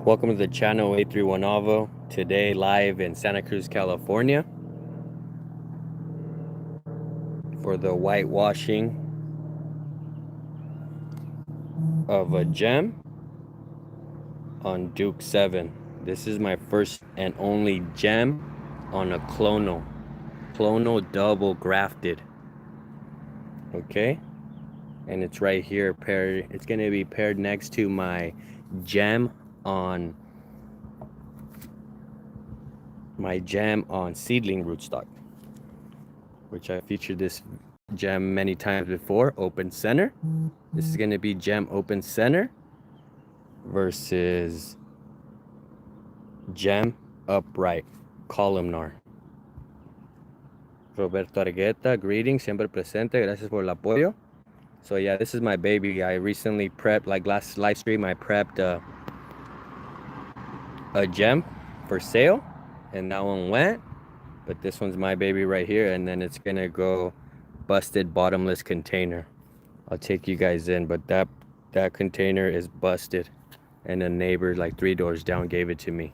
Welcome to the channel A31 Avo. Today live in Santa Cruz, California for the whitewashing of a gem on Duke 7. This is my first and only gem on a clonal double grafted. Okay, and it's right here paired. It's going to be paired next to my gem on seedling rootstock, which I featured this gem many times before. Open center. This is going to be gem open center versus gem upright columnar. Roberto Argueta, greetings, siempre presente, gracias por el apoyo. So yeah, this is my baby. I recently prepped, like last live stream, I prepped a gem for sale, and that one went, but this one's my baby right here, and then it's gonna go busted bottomless container. I'll take you guys in, but that container is busted, and a neighbor like 3 doors down gave it to me,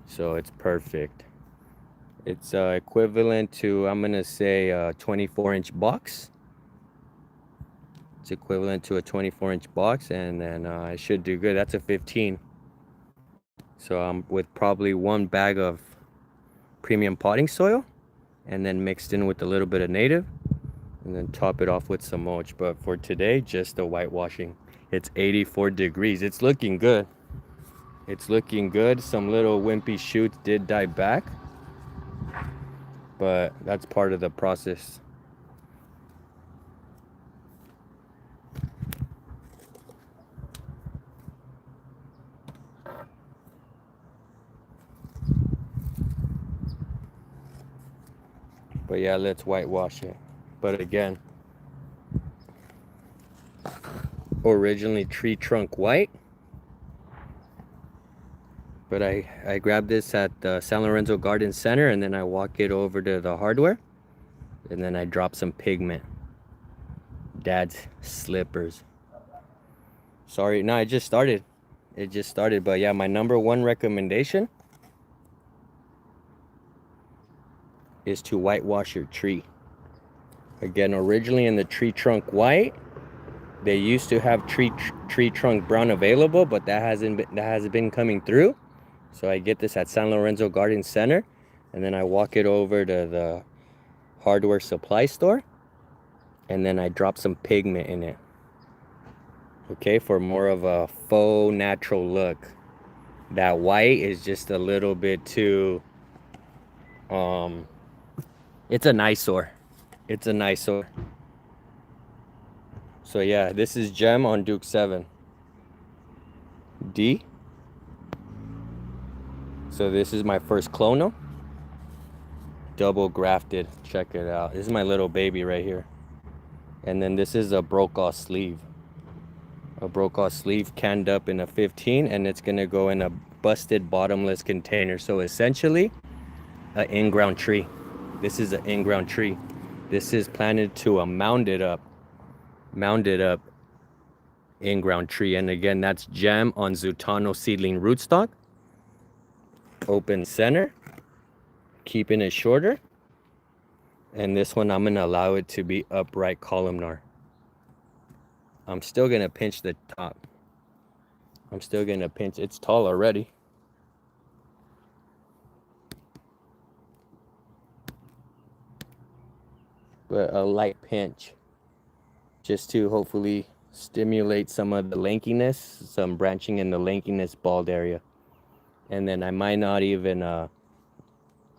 so it's perfect. It's equivalent to, I'm gonna say, a 24-inch box. It's equivalent to a 24-inch box, and then I should do good. That's a 15. So I'm with probably 1 bag of premium potting soil, and then mixed in with a little bit of native, and then top it off with some mulch. But for today, just a whitewashing. It's 84 degrees. It's looking good. It's looking good. Some little wimpy shoots did die back, but that's part of the process. But yeah, let's whitewash it. But again, originally tree trunk white, but I grabbed this at the San Lorenzo Garden Center, and then I walk it over to the hardware, and then I drop some pigment. Dad's slippers. Sorry, no, it just started. But yeah, my #1 recommendation is to whitewash your tree. Again, originally in the tree trunk white, they used to have tree trunk brown available, but that hasn't been coming through. So I get this at San Lorenzo Garden Center, and then I walk it over to the hardware supply store, and then I drop some pigment in it. Okay, for more of a faux natural look. That white is just a little bit too it's an eyesore. It's an eyesore. So yeah, this is gem on Duke 7 D. So this is my first clonal double grafted. Check it out. This is my little baby right here. And then this is a broke-off sleeve. A broke-off sleeve canned up in a 15, and it's gonna go in a busted bottomless container. So essentially, an in-ground tree. This is an in-ground tree. This is planted to a mounded up in-ground tree. And again, that's gem on Zutano seedling rootstock. Open center, keeping it shorter. And this one, I'm gonna allow it to be upright columnar. I'm still gonna pinch the top. I'm still gonna pinch. It's tall already. But a light pinch, just to hopefully stimulate some of the lankiness, some branching in the lankiness bald area. And then I might not even, I'm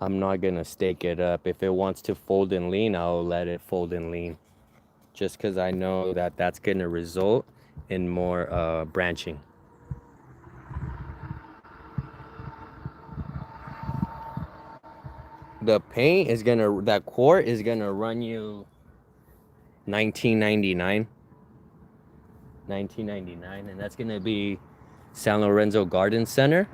not gonna stake it up. If it wants to fold and lean, I'll let it fold and lean, just because I know that that's gonna result in more branching. The paint is gonna, that quart is gonna run you $19.99, and that's gonna be San Lorenzo Garden Center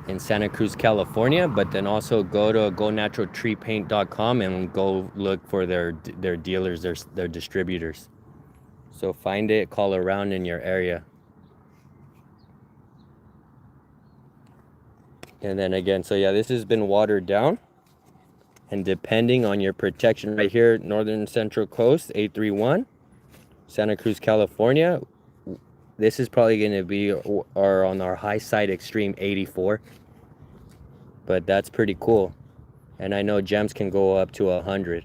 in Santa Cruz, California. But then also go to gonaturaltreepaint.com and go look for their dealers, their distributors. So find it, call around in your area. And then again, so yeah, this has been watered down. And depending on your protection right here, Northern Central Coast, 831, Santa Cruz, California, this is probably going to be on our high side extreme 84. But that's pretty cool. And I know gems can go up to 100.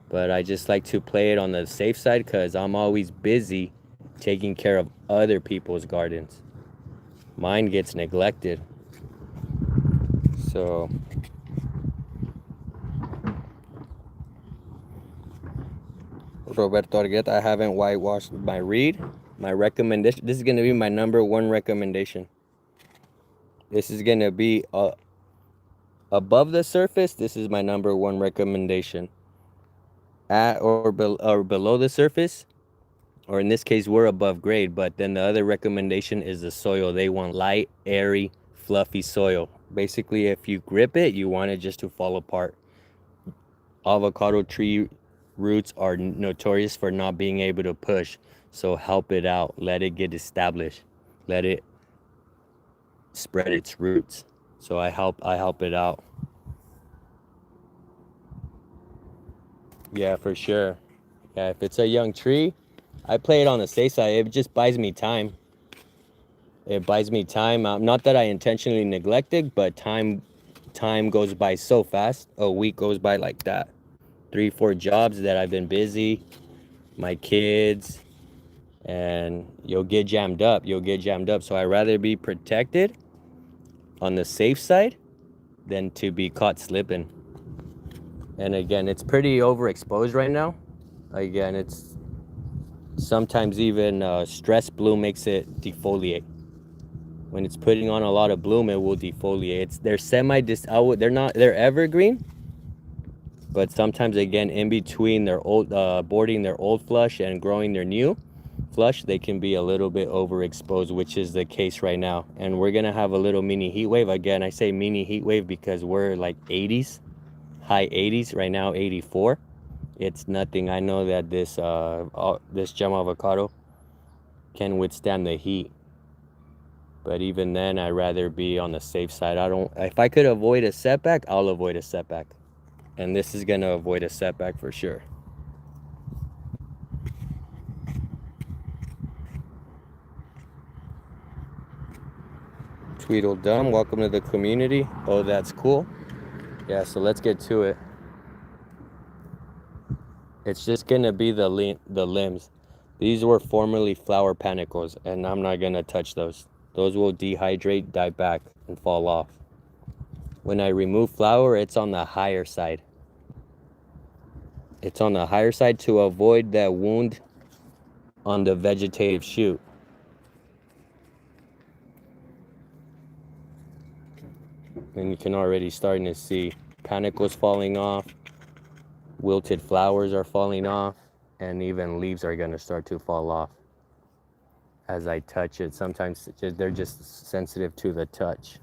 But I just like to play it on the safe side because I'm always busy taking care of other people's gardens. Mine gets neglected. So Roberto Argueta, I haven't whitewashed my reed. My recommendation, this is going to be my #1 recommendation. This is going to be above the surface. This is my #1 recommendation. At or below the surface, or in this case, we're above grade, but then the other recommendation is the soil. They want light, airy, fluffy soil. Basically, if you grip it, you want it just to fall apart. Avocado tree roots are notorious for not being able to push, so help it out. Let it get established. Let it spread its roots. So I help it out. Yeah, for sure. Yeah, if it's a young tree, I play it on the safe side. It just buys me time. It buys me time. Not that I intentionally neglect it, but time goes by so fast. A week goes by like that. 3, 4 jobs that I've been busy, my kids, and you'll get jammed up. You'll get jammed up. So I'd rather be protected on the safe side than to be caught slipping. And again, it's pretty overexposed right now. Again, it's sometimes even stress bloom makes it defoliate. When it's putting on a lot of bloom, it will defoliate. They're evergreen, but sometimes again in between their old boarding their old flush and growing their new flush, they can be a little bit overexposed, which is the case right now. And we're gonna have a little mini heat wave. Again, I say mini heat wave because we're like 80s, high 80s right now, 84. It's nothing. I know that this gem avocado can withstand the heat. But even then, I'd rather be on the safe side. If I could avoid a setback, I'll avoid a setback. And this is gonna avoid a setback for sure. Tweedledum, welcome to the community. Oh, that's cool. Yeah, so let's get to it. It's just gonna be the limbs. These were formerly flower panicles, and I'm not gonna touch those. Those will dehydrate, die back, and fall off. When I remove flower, it's on the higher side. It's on the higher side to avoid that wound on the vegetative shoot. And you can already starting to see panicles falling off, wilted flowers are falling off, and even leaves are going to start to fall off as I touch it. Sometimes they're just sensitive to the touch.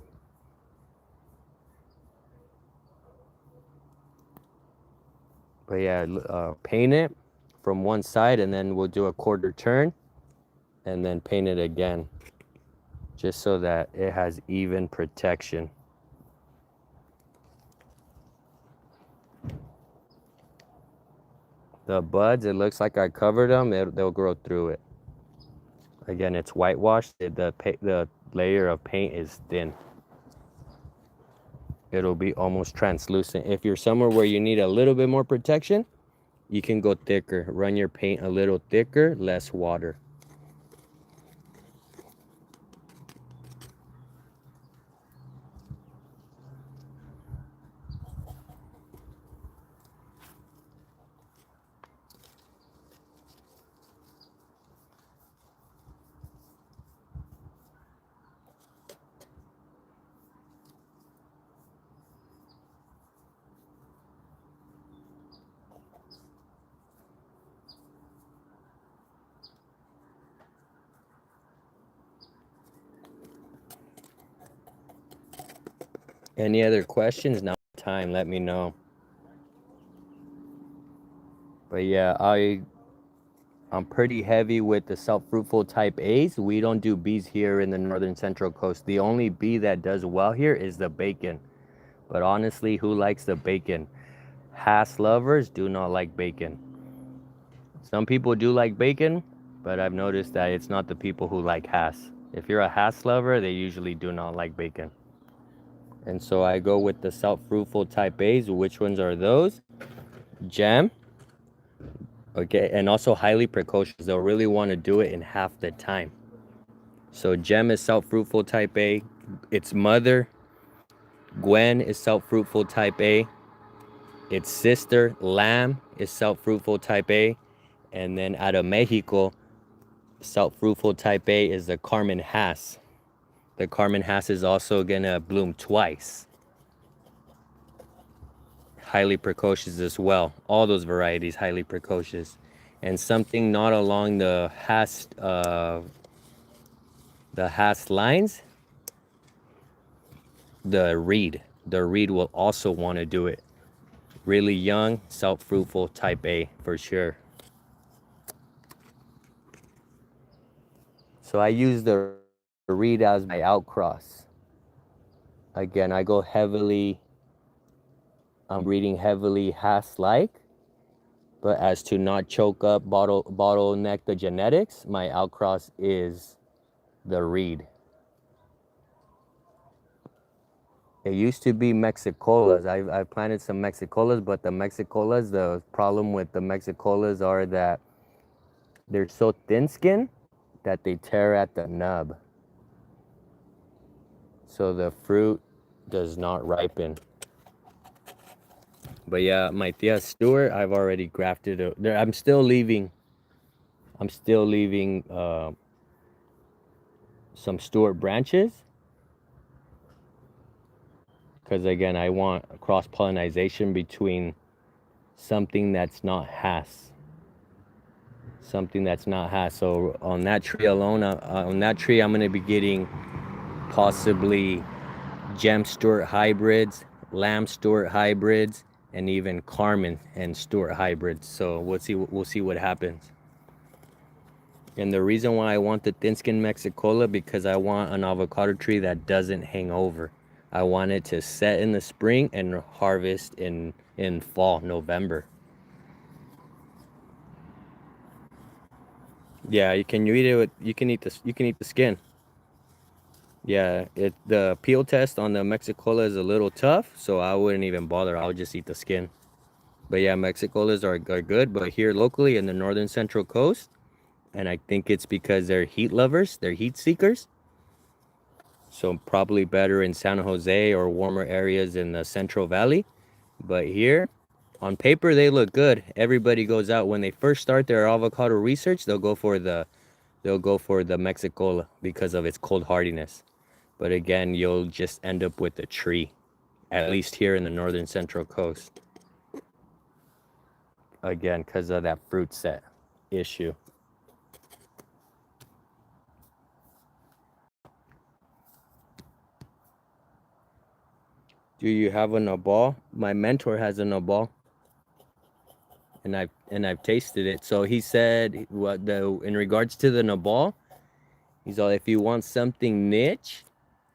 But yeah, paint it from one side, and then we'll do a quarter turn and then paint it again, just so that it has even protection. The buds, it looks like I covered them. They'll grow through it. Again, it's whitewashed. The layer of paint is thin. It'll be almost translucent. If you're somewhere where you need a little bit more protection, you can go thicker. Run your paint a little thicker, less water. Any other questions? Now time, let me know. But yeah, I'm pretty heavy with the self-fruitful type A's. We don't do B's here in the northern central coast. The only B that does well here is the bacon. But honestly, who likes the bacon? Hass lovers do not like bacon. Some people do like bacon, but I've noticed that it's not the people who like Hass. If you're a Hass lover, they usually do not like bacon. And so I go with the self-fruitful type A's. Which ones are those? Gem. Okay, and also highly precocious. They'll really want to do it in half the time. So Gem is self-fruitful type A. Its mother, Gwen, is self-fruitful type A. Its sister, Lamb, is self-fruitful type A. And then out of Mexico, self-fruitful type A is the Carmen Hass. The Carmen Hass is also gonna bloom twice. Highly precocious as well. All those varieties highly precocious. And something not along the Hass lines, the Reed. The Reed will also want to do it. Really young, self-fruitful type A for sure. So I use the Reed as my outcross. Again, I go heavily, I'm breeding heavily Hass-like, but as to not choke up, bottleneck the genetics, my outcross is the Reed. It used to be Mexicolas. I've planted some Mexicolas, but the Mexicolas, the problem with the Mexicolas are that they're so thin-skinned that they tear at the nub. So the fruit does not ripen. But yeah, my Tia Stewart, I've already grafted it. I'm still leaving some Stewart branches. Because again, I want cross-pollination between something that's not Hass. Something that's not Hass. So on that tree alone, I'm going to be getting possibly Gem Stewart hybrids, Lamb Stewart hybrids, and even Carmen and Stewart hybrids. So we'll see what happens. And the reason why I want the thin-skinned Mexicola, because I want an avocado tree that doesn't hang over. I want it to set in the spring and harvest in fall, November. Yeah, you can eat the skin. Yeah, the peel test on the Mexicola is a little tough, so I wouldn't even bother. I'll just eat the skin. But yeah, Mexicolas are good, but here locally in the northern central coast, and I think it's because they're heat lovers, they're heat seekers. So probably better in San Jose or warmer areas in the Central Valley. But here, on paper, they look good. Everybody goes out when they first start their avocado research. They'll go for the Mexicola because of its cold hardiness. But again, you'll just end up with a tree, at least here in the northern central coast. Again, because of that fruit set issue. Do you have a nabal? My mentor has a nabal, and I've tasted it. So he said, in regards to the nabal, he's all, if you want something niche,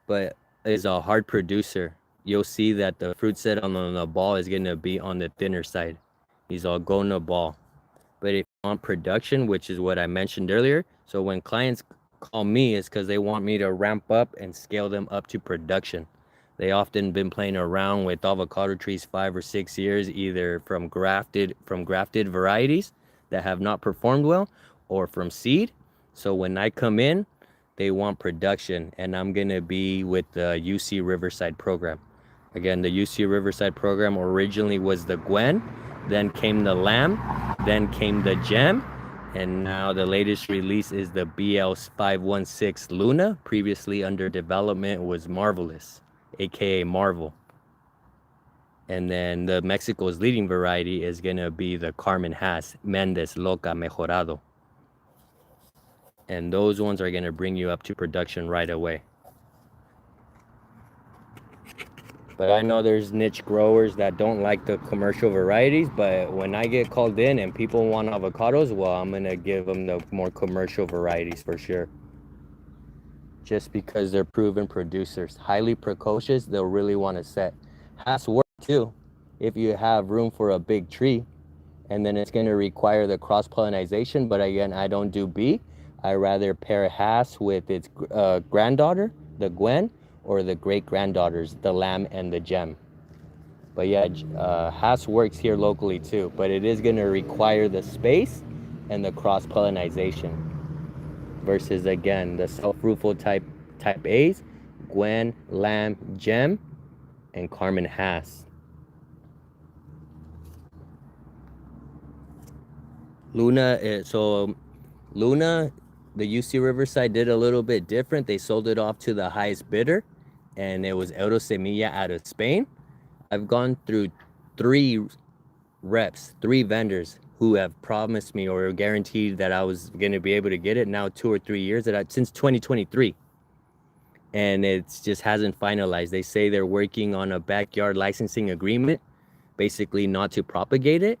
but is a hard producer, you'll see that the fruit set on the nabal is gonna be on the thinner side. He's all, go nabal. But if you want production, which is what I mentioned earlier, so when clients call me, it's because they want me to ramp up and scale them up to production. They often been playing around with avocado trees 5 or 6 years, either from grafted varieties that have not performed well, or from seed. So when I come in, they want production, and I'm gonna be with the UC Riverside program. Again, the UC Riverside program originally was the Gwen, then came the Lamb, then came the Gem, and now the latest release is the BL516 Luna. Previously under development was Marvelous, aka Marvel. And then the Mexico's leading variety is gonna be the Carmen Hass Mendes Loca Mejorado. And those ones are gonna bring you up to production right away. But I know there's niche growers that don't like the commercial varieties, but when I get called in and people want avocados, well, I'm gonna give them the more commercial varieties for sure. Just because they're proven producers. Highly precocious, they'll really want to set. Has to work too if you have room for a big tree, and then it's gonna require the cross-pollination, but again, I don't do bee. I rather pair Hass with its granddaughter, the Gwen, or the great-granddaughters, the Lamb and the Gem. But yeah, Hass works here locally too, but it is gonna require the space and the cross-pollination versus again the self-fruitful type A's, Gwen, Lamb, Gem, and Carmen Hass. Luna, Luna, the UC Riverside did a little bit different. They sold it off to the highest bidder, and it was Euro Semilla out of Spain. I've gone through 3 reps, 3 vendors who have promised me or guaranteed that I was going to be able to get it now 2 or 3 years since 2023. And it just hasn't finalized. They say they're working on a backyard licensing agreement, basically not to propagate it.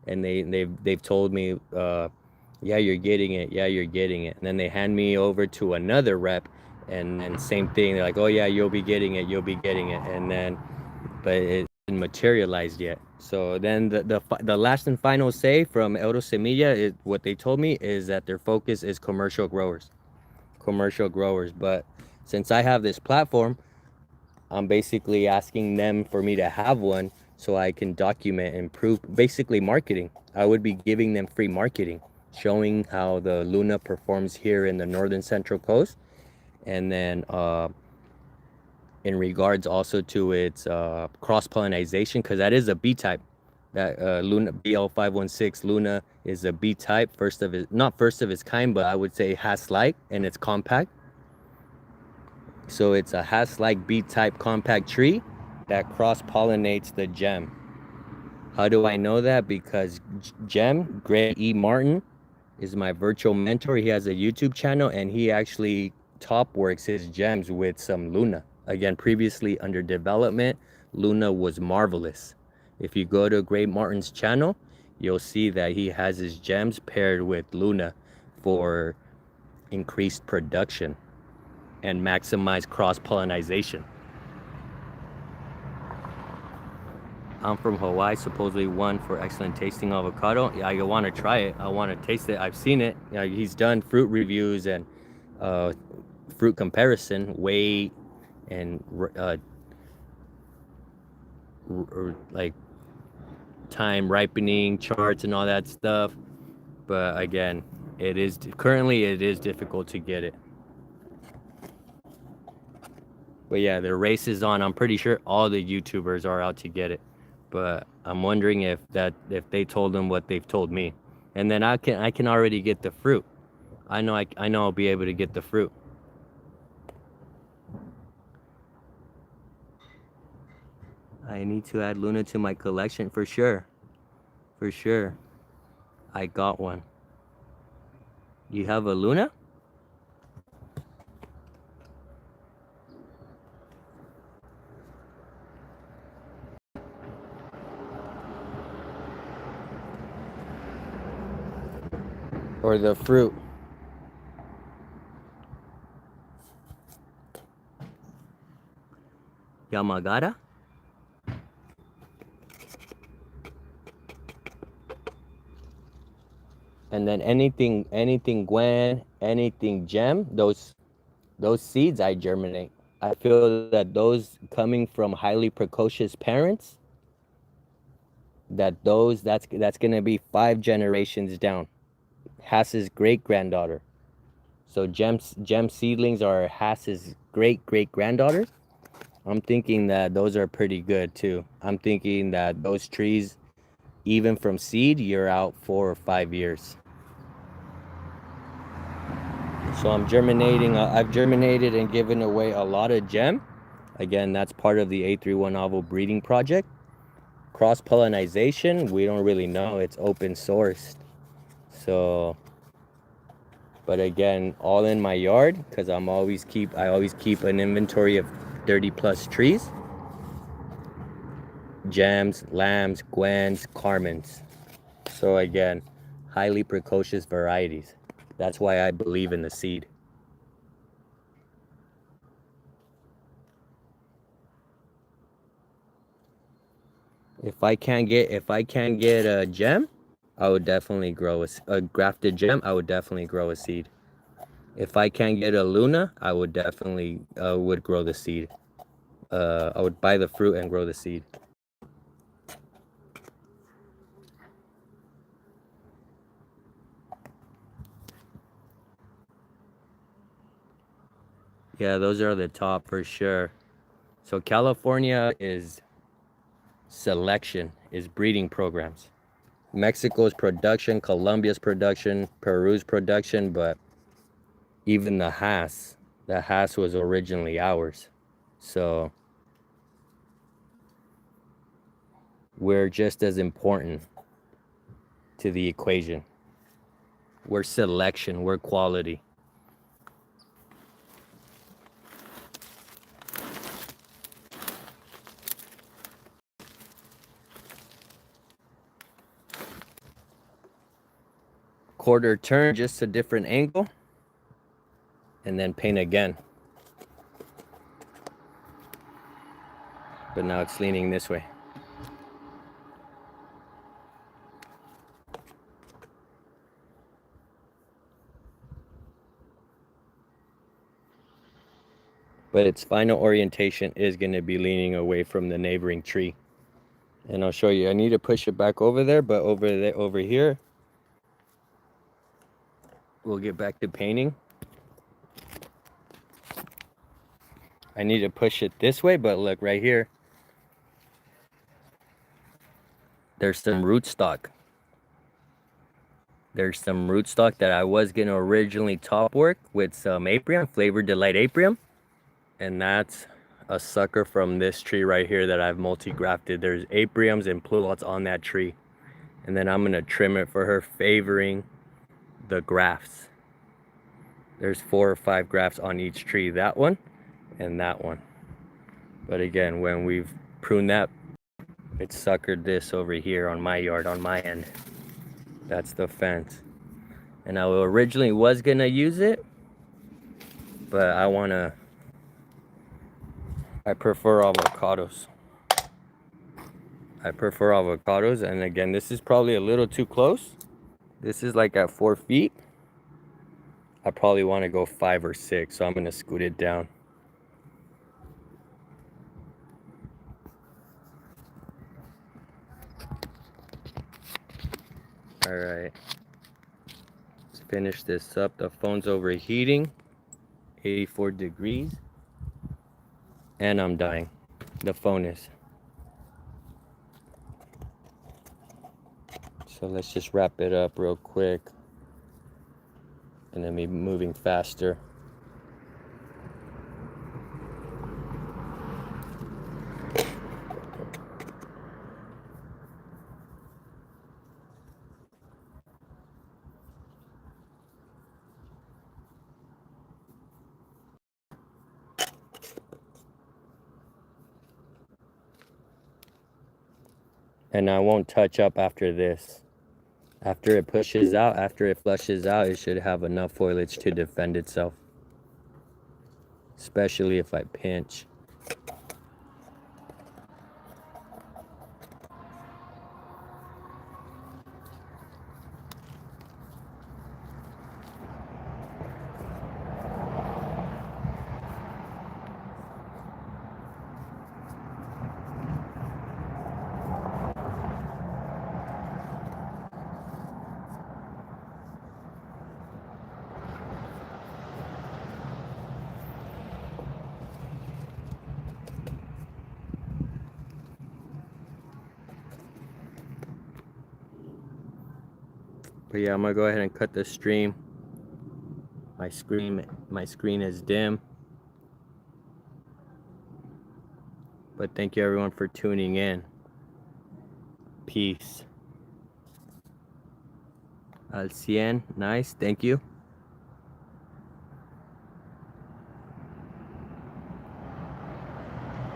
And they've told me, yeah, you're getting it. Yeah, you're getting it. And then they hand me over to another rep, and same thing. They're like, oh yeah, you'll be getting it. You'll be getting it. And then, but it hasn't materialized yet. So then the last and final say from Euro Semilla is what they told me is that their focus is commercial growers. But since I have this platform, I'm basically asking them for me to have one so I can document and prove, basically marketing. I would be giving them free marketing, showing how the Luna performs here in the northern central coast. And then in regards also to its cross-pollination, because that is a B type. That Luna BL516 Luna is a B type, not first of its kind, but I would say Hass-like, and it's compact. So it's a Hass-like B-type compact tree that cross-pollinates the Gem. How do I know that? Because Gem, Greg E. Martin, is my virtual mentor. He has a YouTube channel, and he actually top works his gems with some Luna. Again, previously under development, Luna was marvelous. If you go to Greg Martin's channel, you'll see that he has his gems paired with Luna for increased production and maximize cross-pollination. I'm from Hawaii, supposedly one for excellent tasting avocado. Yeah, I want to try it. I want to taste it. I've seen it. You know, he's done fruit reviews and fruit comparison, weight, and like time ripening charts and all that stuff. But again, currently it is difficult to get it. But yeah, the race is on. I'm pretty sure all the YouTubers are out to get it. But I'm wondering if they told them what they've told me. And then I can already get the fruit. I know I'll be able to get the fruit. I need to add Luna to my collection for sure. For sure. I got one. You have a Luna? Or the fruit? Yamagata? And then anything Gwen, anything Gem, those seeds I germinate. I feel that those coming from highly precocious parents, that's gonna be 5 generations down. Hass's great-granddaughter. So Gem seedlings are Hass's great-great-granddaughters. I'm thinking that those are pretty good too. I'm thinking that those trees, even from seed, you're out 4 or 5 years. So I'm germinating. I've germinated and given away a lot of Gem. Again, that's part of the A31 novel breeding project. Cross-pollination, we don't really know. It's open sourced. So, but again, all in my yard, because I always keep an inventory of 30 plus trees. gems, lambs, gwens, carmines. So again, highly precocious varieties. That's why I believe in the seed. If I can't get a gem, I would definitely grow a grafted gem. I would definitely grow a seed. If I can't get a Luna, I would definitely would grow the seed. I would buy the fruit and grow the seed. Yeah, those are the top for sure. So California is selection, is breeding programs. Mexico's production, Colombia's production, Peru's production, but even the Hass was originally ours. So we're just as important to the equation. We're selection, we're quality. Quarter turn, just a different angle, and then paint again. But now it's leaning this way. But its final orientation is going to be leaning away from the neighboring tree. And I'll show you. I need to push it back over there, but over here, we'll get back to painting. I need to push it this way, but look right here. There's some rootstock. There's some rootstock that I was going to originally top work with some Aprium, Flavored Delight Aprium. And that's a sucker from this tree right here that I've multi-grafted. There's Apriums and Plulots on that tree. And then I'm going to trim it for her, favoring the grafts. There's 4 or 5 grafts on each tree. That one and that one. But again, when we've pruned that, it suckered this over here on my yard, on my end. That's the fence. And I originally was going to use it, but I prefer avocados. And again, this is probably a little too close. This is like at 4 feet. I probably want to go 5 or 6, so I'm going to scoot it down. All right. Let's finish this up. The phone's overheating. 84 degrees. And I'm dying. The phone is. So let's just wrap it up real quick. And then be moving faster. And I won't touch up after this. After it pushes out, after it flushes out, it should have enough foliage to defend itself. Especially if I pinch. But yeah, I'm gonna go ahead and cut the stream. My screen is dim. But thank you everyone for tuning in. Peace. Al 100, nice, thank you.